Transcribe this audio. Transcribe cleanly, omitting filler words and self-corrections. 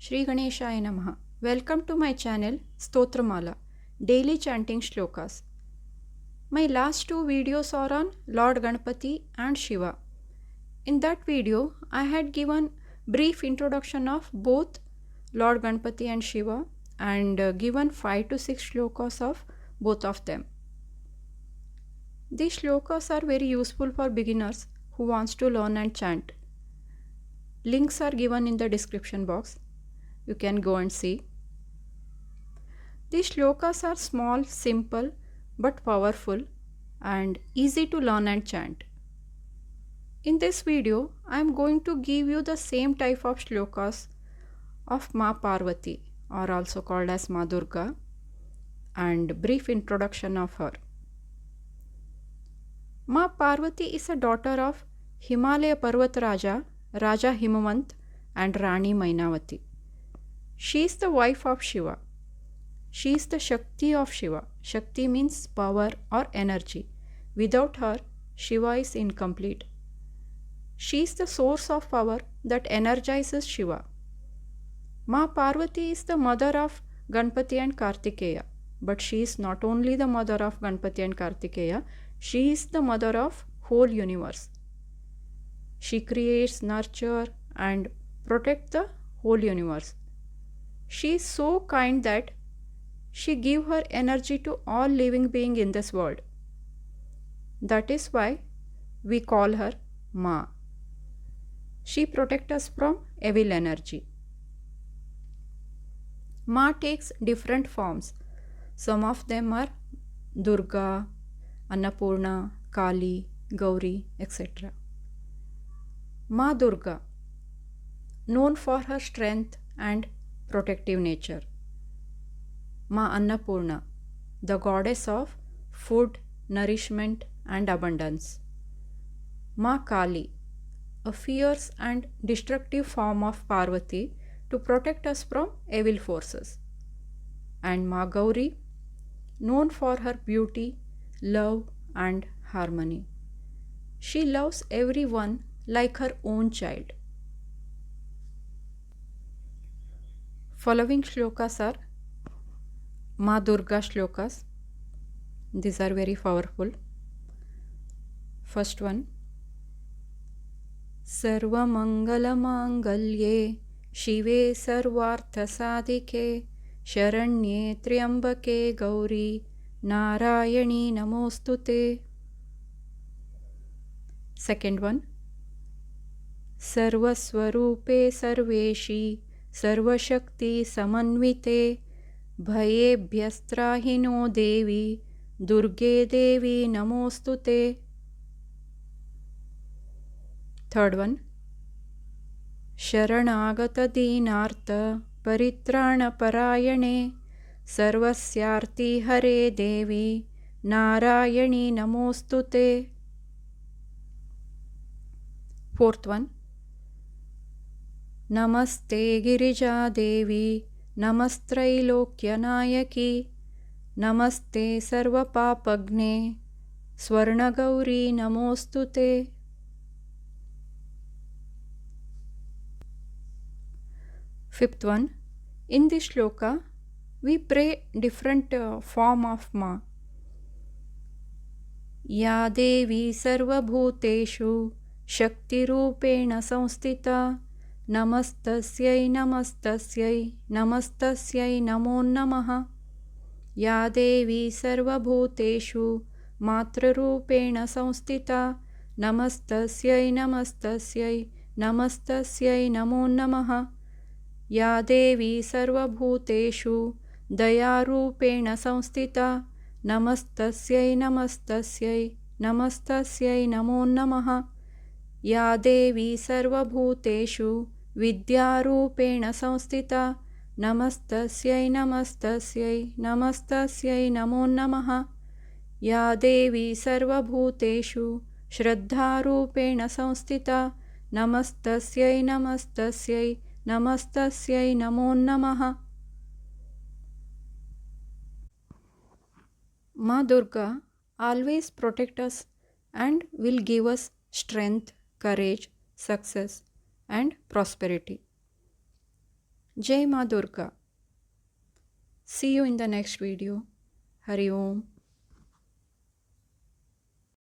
Shri Ganeshaya Namaha. Welcome to my channel Stotramala, daily chanting shlokas. My last two videos are on Lord Ganpati and Shiva. In that video, I had given brief introduction of both Lord Ganpati and Shiva and given 5 to 6 shlokas of both of them. These shlokas are very useful for beginners who wants to learn and chant. Links are given in the description box. You can go and see. These shlokas are small, simple, but powerful and easy to learn and chant. In this video, I am going to give you the same type of shlokas of Maa Parvati, or also called as Maa Durga, and brief introduction of her. Maa Parvati is a daughter of Himalaya Parvat Raja, Raja Himavant and Rani Mainavati. She is the wife of Shiva. She is the Shakti of Shiva. Shakti means power or energy. Without her, Shiva is incomplete. She is the source of power that energizes Shiva. Maa Parvati is the mother of Ganpati and Kartikeya. But she is not only the mother of Ganpati and Kartikeya, she is the mother of whole universe. She creates, nurtures and protects the whole universe. She is so kind that she gives her energy to all living beings in this world. That is why we call her Maa. She protects us from evil energy. Maa takes different forms. Some of them are Durga, Annapurna, Kaali, Gouri, etc. Maa Durga, known for her strength and protective nature. Maa Annapurna, the goddess of food, nourishment and abundance. Maa Kaali, a fierce and destructive form of Parvati to protect us from evil forces. And Maa Gouri, known for her beauty, love and harmony. She loves everyone like her own child. Following shlokas are Maa Durga shlokas. These are very powerful. First one. Sarva Mangala Mangalye Shive Sarvartha Sadike Sharanye Triambake Gauri Narayani Namostute. Second one. Sarvaswarupe Sarveshi Sarvashakti Samanvite Bhayebhyastrahino Devi Durge Devi Namostute. Third one. Sharanagata Dinartha Paritrana Parayane Sarvasyarti Hare Devi Narayani Namostute. Fourth one. Namaste Girija Devi Namastrailokya Nayaki Namaste Sarva Papagne Swarna Gauri Namostute. Fifth one. In this shloka, we pray different form of Maa. Ya Devi Sarva Bhooteshu Shakti Rupena Samstita Namastasyai Namastasyai Namastasyai Namo Namaha. Ya Devi Sarva Bhooteshu Matra Rupena Samstita Namastasyai Namastasyai Namastasyai Namo Namaha. Ya Devi Sarva Bhooteshu Daya Rupena Samstita Namastasyai Namastasyai Namastasyai Namo Namaha. Ya Devi Sarva Bhooteshu Vidya Rupena Samstita Namastasyai Namastasyai Namastasyai Namo Namaha. Ya Devi Sarva Bhooteshu Shraddha Rupena Samstita Namastasyai Namastasyai Namastasyai Namo Namaha. Maa Durga always protect us and will give us strength, courage, success and prosperity. Jai Maa Durga. See you in the next video. Hari Om.